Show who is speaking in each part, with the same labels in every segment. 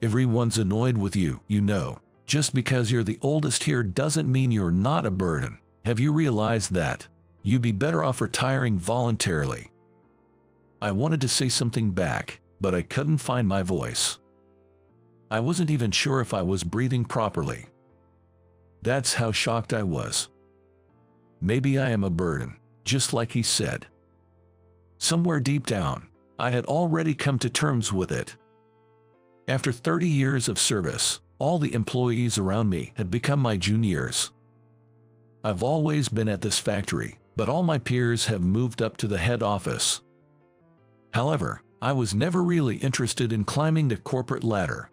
Speaker 1: Everyone's annoyed with you, you know. Just because you're the oldest here doesn't mean you're not a burden. Have you realized that? You'd be better off retiring voluntarily." I wanted to say something back, but I couldn't find my voice. I wasn't even sure if I was breathing properly. That's how shocked I was. Maybe I am a burden, just like he said. Somewhere deep down, I had already come to terms with it. After 30 years of service, all the employees around me had become my juniors. I've always been at this factory, but all my peers have moved up to the head office. However, I was never really interested in climbing the corporate ladder.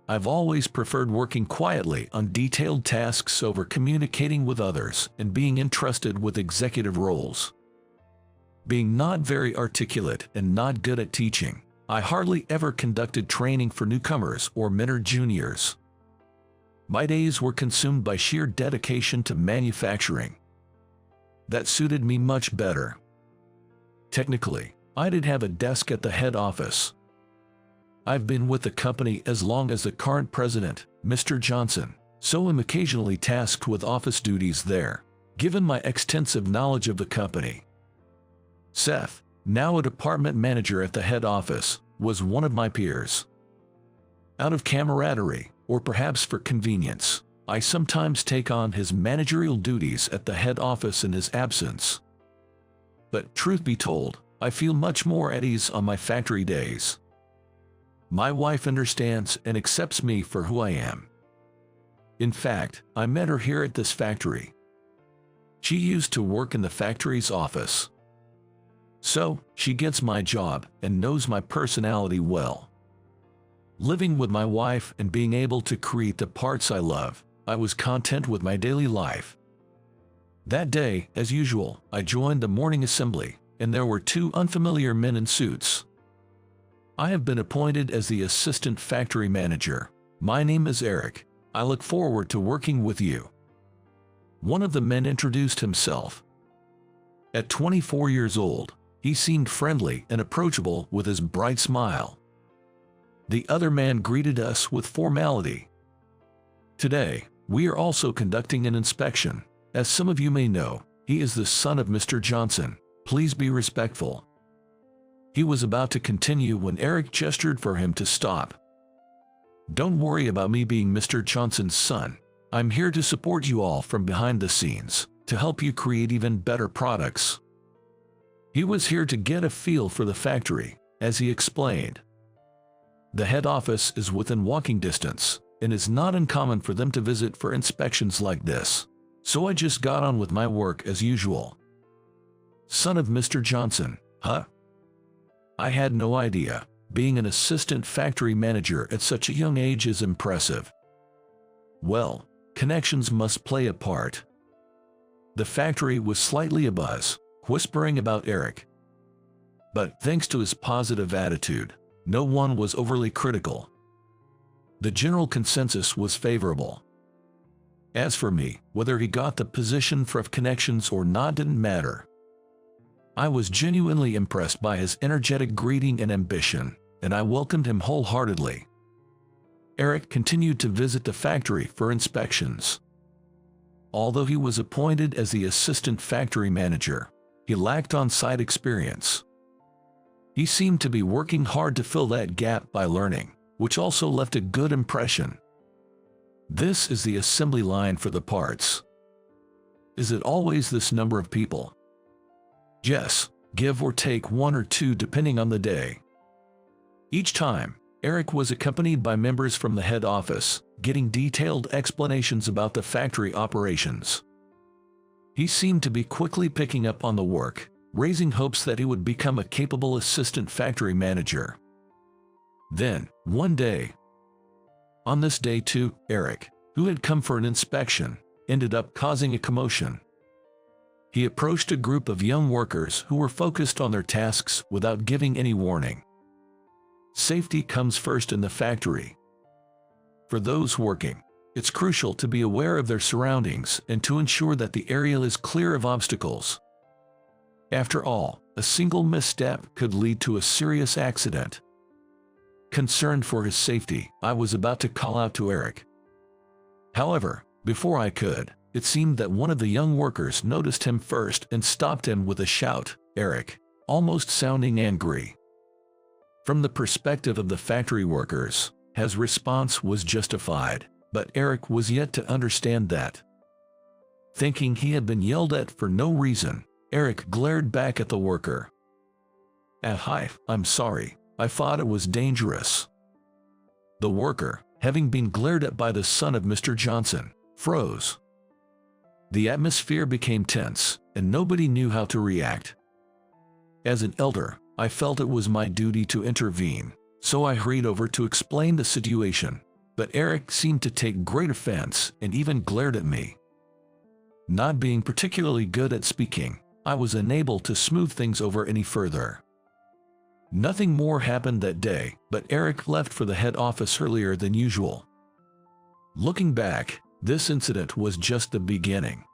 Speaker 1: I've always preferred working quietly on detailed tasks over communicating with others and being entrusted with executive roles. Being not very articulate and not good at teaching, I hardly ever conducted training for newcomers or mentored juniors. My days were consumed by sheer dedication to manufacturing. That suited me much better. Technically, I did have a desk at the head office. I've been with the company as long as the current president, Mr. Johnson, so I'm occasionally tasked with office duties there, given my extensive knowledge of the company. Seth, now a department manager at the head office, was one of my peers. Out of camaraderie, or perhaps for convenience, I sometimes take on his managerial duties at the head office in his absence. But truth be told, I feel much more at ease on my factory days. My wife understands and accepts me for who I am. In fact, I met her here at this factory. She used to work in the factory's office. So, she gets my job and knows my personality well. Living with my wife and being able to create the parts I love, I was content with my daily life. That day, as usual, I joined the morning assembly, and there were two unfamiliar men in suits. "I have been appointed as the assistant factory manager. My name is Eric. I look forward to working with you." One of the men introduced himself. At 24 years old, he seemed friendly and approachable with his bright smile. The other man greeted us with formality. "Today, we are also conducting an inspection. As some of you may know, he is the son of Mr. Johnson. Please be respectful." He was about to continue when Eric gestured for him to stop. "Don't worry about me being Mr. Johnson's son. I'm here to support you all from behind the scenes, to help you create even better products." He was here to get a feel for the factory, as he explained. The head office is within walking distance, and it's not uncommon for them to visit for inspections like this, so I just got on with my work as usual. Son of Mr. Johnson, huh? I had no idea. Being an assistant factory manager at such a young age is impressive. Well, connections must play a part. The factory was slightly abuzz, whispering about Eric. But thanks to his positive attitude, no one was overly critical. The general consensus was favorable. As for me, whether he got the position for connections or not didn't matter. I was genuinely impressed by his energetic greeting and ambition, and I welcomed him wholeheartedly. Eric continued to visit the factory for inspections. Although he was appointed as the assistant factory manager, he lacked on-site experience. He seemed to be working hard to fill that gap by learning, which also left a good impression. This is the assembly line for the parts. Is it always this number of people? Yes, give or take one or two depending on the day. Each time, Eric was accompanied by members from the head office, getting detailed explanations about the factory operations. He seemed to be quickly picking up on the work, raising hopes that he would become a capable assistant factory manager. Then, one day, on this day too, Eric, who had come for an inspection, ended up causing a commotion. He approached a group of young workers who were focused on their tasks without giving any warning. Safety comes first in the factory. For those working, it's crucial to be aware of their surroundings and to ensure that the area is clear of obstacles. After all, a single misstep could lead to a serious accident. Concerned for his safety, I was about to call out to Eric. However, before I could, it seemed that one of the young workers noticed him first and stopped him with a shout, "Eric," almost sounding angry. From the perspective of the factory workers, his response was justified, but Eric was yet to understand that. Thinking he had been yelled at for no reason, Eric glared back at the worker. "Hi, I'm sorry. I thought it was dangerous." The worker, having been glared at by the son of Mr. Johnson, froze. The atmosphere became tense, and nobody knew how to react. As an elder, I felt it was my duty to intervene, so I hurried over to explain the situation, but Eric seemed to take great offense and even glared at me. Not being particularly good at speaking, I was unable to smooth things over any further. Nothing more happened that day, but Eric left for the head office earlier than usual. Looking back, this incident was just the beginning.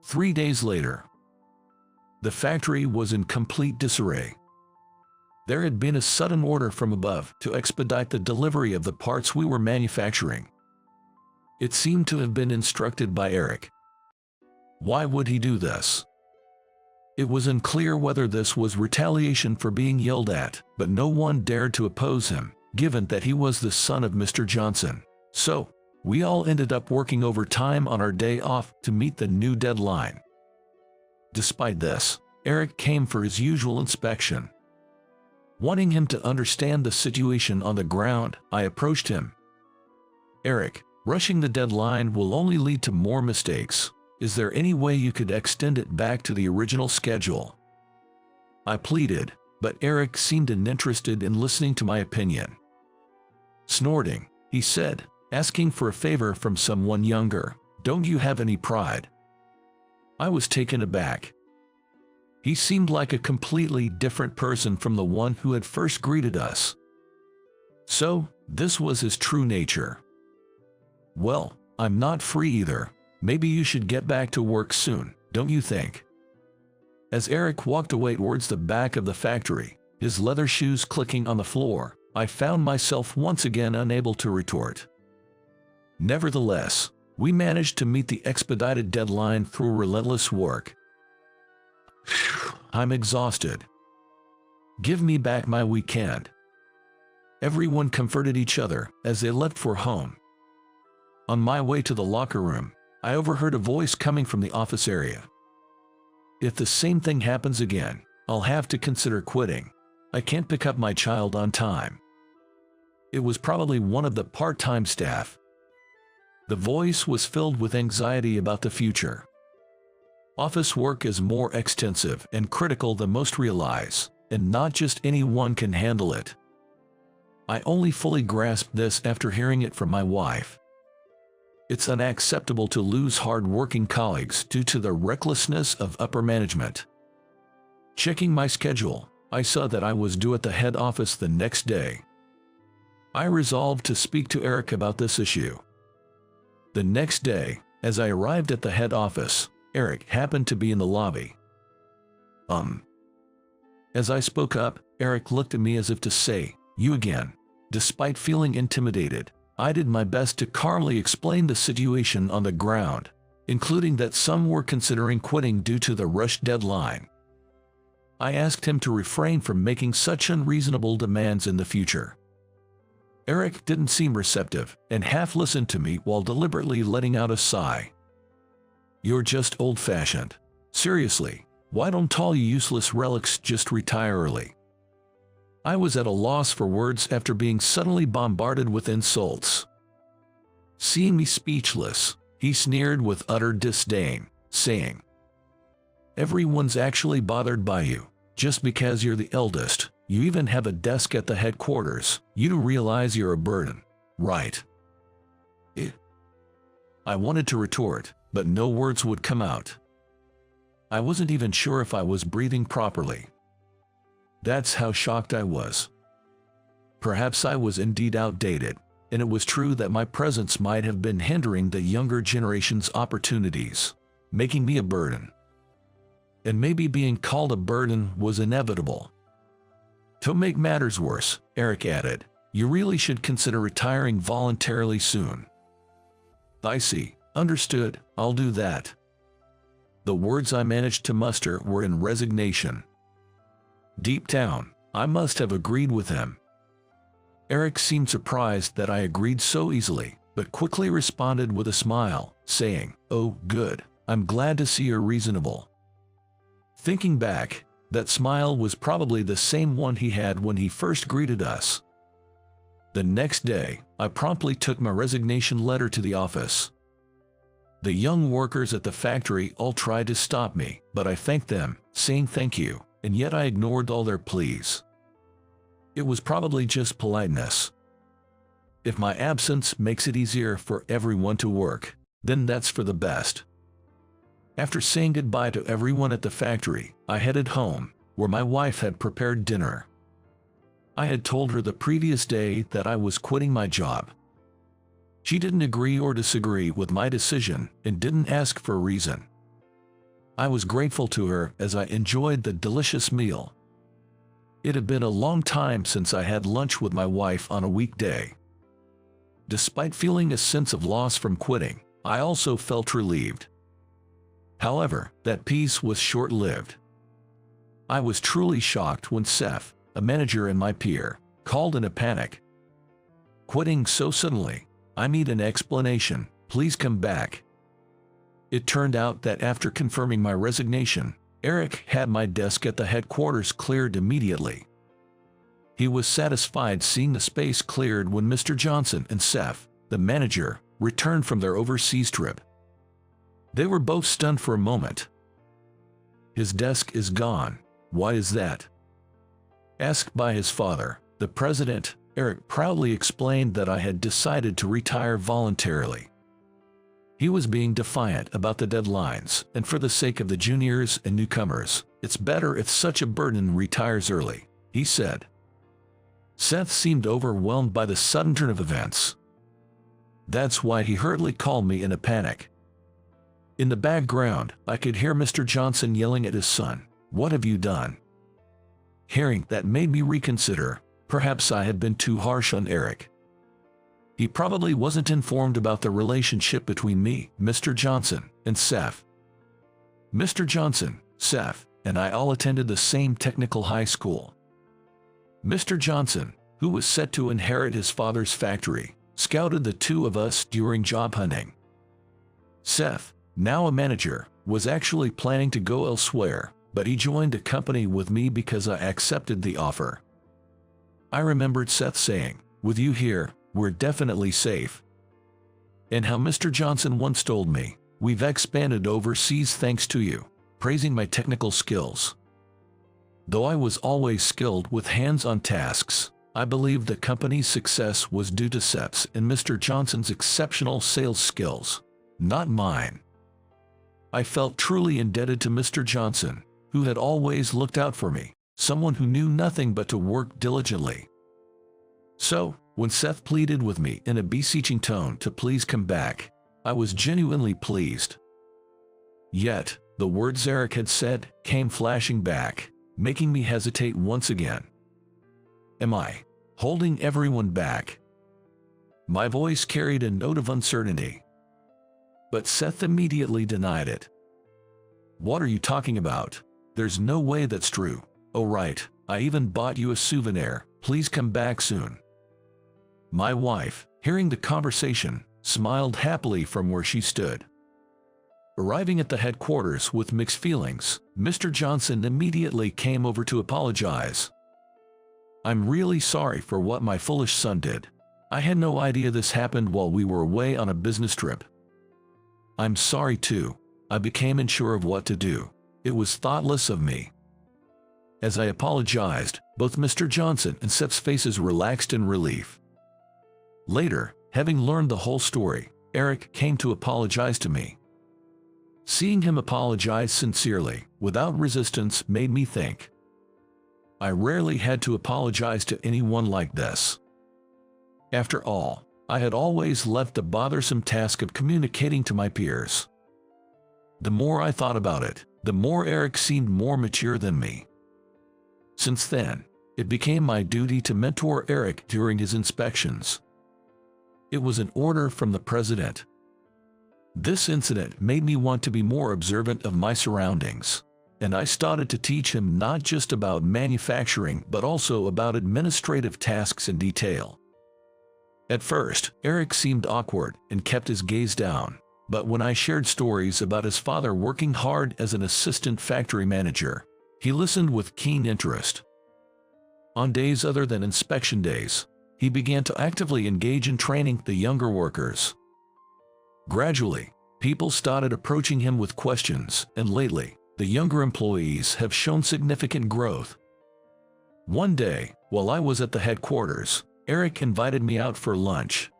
Speaker 1: 3 days later, the factory was in complete disarray. There had been a sudden order from above to expedite the delivery of the parts we were manufacturing. It seemed to have been instructed by Eric. Why would he do this? It was unclear whether this was retaliation for being yelled at, but no one dared to oppose him, given that he was the son of Mr. Johnson. So, we all ended up working overtime on our day off to meet the new deadline. Despite this, Eric came for his usual inspection. Wanting him to understand the situation on the ground, I approached him. "Eric, rushing the deadline will only lead to more mistakes. Is there any way you could extend it back to the original schedule?" I pleaded, but Eric seemed uninterested in listening to my opinion. Snorting, he said, asking for a favor from someone younger, "Don't you have any pride?" I was taken aback. He seemed like a completely different person from the one who had first greeted us. So, this was his true nature. "Well, I'm not free either. Maybe you should get back to work soon, don't you think?" As Eric walked away towards the back of the factory, his leather shoes clicking on the floor, I found myself once again unable to retort. Nevertheless, we managed to meet the expedited deadline through relentless work. I'm exhausted. Give me back my weekend. Everyone comforted each other as they left for home. On my way to the locker room, I overheard a voice coming from the office area. "If the same thing happens again, I'll have to consider quitting. I can't pick up my child on time." It was probably one of the part-time staff. The voice was filled with anxiety about the future. Office work is more extensive and critical than most realize, and not just anyone can handle it. I only fully grasped this after hearing it from my wife. It's unacceptable to lose hard-working colleagues due to the recklessness of upper management. Checking my schedule, I saw that I was due at the head office the next day. I resolved to speak to Eric about this issue. The next day, as I arrived at the head office, Eric happened to be in the lobby. As I spoke up, Eric looked at me as if to say, "You again." Despite feeling intimidated, I did my best to calmly explain the situation on the ground, including that some were considering quitting due to the rushed deadline. I asked him to refrain from making such unreasonable demands in the future. Eric didn't seem receptive and half listened to me while deliberately letting out a sigh. "You're just old-fashioned. Seriously, why don't all you useless relics just retire early?" I was at a loss for words after being suddenly bombarded with insults. Seeing me speechless, he sneered with utter disdain, saying, "Everyone's actually bothered by you. Just because you're the eldest, you even have a desk at the headquarters, you do realize you're a burden, right?" I wanted to retort, but no words would come out. I wasn't even sure if I was breathing properly. That's how shocked I was. Perhaps I was indeed outdated, and it was true that my presence might have been hindering the younger generation's opportunities, making me a burden. And maybe being called a burden was inevitable. To make matters worse, Eric added, You really should consider retiring voluntarily soon. I see. Understood, I'll do that. The words I managed to muster were in resignation. Deep down, I must have agreed with him. Eric seemed surprised that I agreed so easily, but quickly responded with a smile, saying, "Oh, good, I'm glad to see you're reasonable." Thinking back, that smile was probably the same one he had when he first greeted us. The next day, I promptly took my resignation letter to the office. The young workers at the factory all tried to stop me, but I thanked them, saying thank you, and yet I ignored all their pleas. It was probably just politeness. If my absence makes it easier for everyone to work, then that's for the best. After saying goodbye to everyone at the factory, I headed home, where my wife had prepared dinner. I had told her the previous day that I was quitting my job. She didn't agree or disagree with my decision and didn't ask for a reason. I was grateful to her as I enjoyed the delicious meal. It had been a long time since I had lunch with my wife on a weekday. Despite feeling a sense of loss from quitting, I also felt relieved. However, that peace was short-lived. I was truly shocked when Seth, a manager and my peer, called in a panic. "Quitting so suddenly? I need an explanation, please come back." It turned out that after confirming my resignation, Eric had my desk at the headquarters cleared immediately. He was satisfied seeing the space cleared when Mr. Johnson and Seth, the manager, returned from their overseas trip. They were both stunned for a moment. "His desk is gone. Why is that?" Asked by his father, the president, Eric proudly explained that I had decided to retire voluntarily. He was being defiant about the deadlines, and for the sake of the juniors and newcomers, it's better if such a burden retires early, he said. Seth seemed overwhelmed by the sudden turn of events. That's why he hurriedly called me in a panic. In the background, I could hear Mr. Johnson yelling at his son, "What have you done?" Hearing that made me reconsider. Perhaps I had been too harsh on Eric. He probably wasn't informed about the relationship between me, Mr. Johnson, and Seth. Mr. Johnson, Seth, and I all attended the same technical high school. Mr. Johnson, who was set to inherit his father's factory, scouted the two of us during job hunting. Seth, now a manager, was actually planning to go elsewhere, but he joined a company with me because I accepted the offer. I remembered Seth saying, "With you here, we're definitely safe." And how Mr. Johnson once told me, "We've expanded overseas thanks to you," praising my technical skills. Though I was always skilled with hands-on tasks, I believe the company's success was due to Seth's and Mr. Johnson's exceptional sales skills, not mine. I felt truly indebted to Mr. Johnson, who had always looked out for me, someone who knew nothing but to work diligently. So, when Seth pleaded with me in a beseeching tone to please come back, I was genuinely pleased. Yet, the words Eric had said came flashing back, making me hesitate once again. Am I holding everyone back? My voice carried a note of uncertainty. But Seth immediately denied it. "What are you talking about? There's no way that's true. Oh right, I even bought you a souvenir, please come back soon." My wife, hearing the conversation, smiled happily from where she stood. Arriving at the headquarters with mixed feelings, Mr. Johnson immediately came over to apologize. "I'm really sorry for what my foolish son did. I had no idea this happened while we were away on a business trip. I'm sorry too. I became unsure of what to do. It was thoughtless of me." As I apologized, both Mr. Johnson and Seth's faces relaxed in relief. Later, having learned the whole story, Eric came to apologize to me. Seeing him apologize sincerely, without resistance, made me think. I rarely had to apologize to anyone like this. After all, I had always left the bothersome task of communicating to my peers. The more I thought about it, the more Eric seemed more mature than me. Since then, it became my duty to mentor Eric during his inspections. It was an order from the president. This incident made me want to be more observant of my surroundings, and I started to teach him not just about manufacturing but also about administrative tasks in detail. At first, Eric seemed awkward and kept his gaze down, but when I shared stories about his father working hard as an assistant factory manager, he listened with keen interest. On days other than inspection days, he began to actively engage in training the younger workers. Gradually, people started approaching him with questions, and lately, the younger employees have shown significant growth. One day, while I was at the headquarters, Eric invited me out for lunch.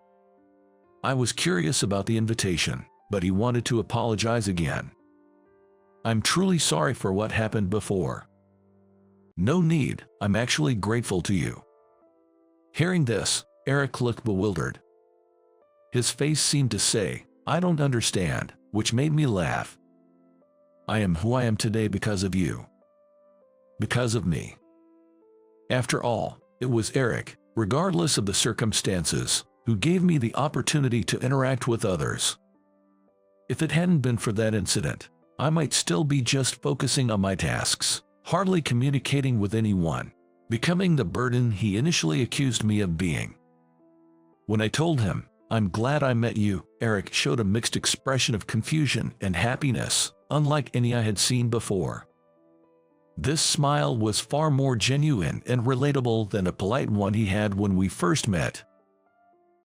Speaker 1: I was curious about the invitation, but he wanted to apologize again. "I'm truly sorry for what happened before." "No need, I'm actually grateful to you." Hearing this, Eric looked bewildered. His face seemed to say, "I don't understand," which made me laugh. "I am who I am today because of you. Because of me." After all, it was Eric, regardless of the circumstances, who gave me the opportunity to interact with others. If it hadn't been for that incident, I might still be just focusing on my tasks, hardly communicating with anyone, becoming the burden he initially accused me of being. When I told him, "I'm glad I met you," Eric showed a mixed expression of confusion and happiness, unlike any I had seen before. This smile was far more genuine and relatable than a polite one he had when we first met.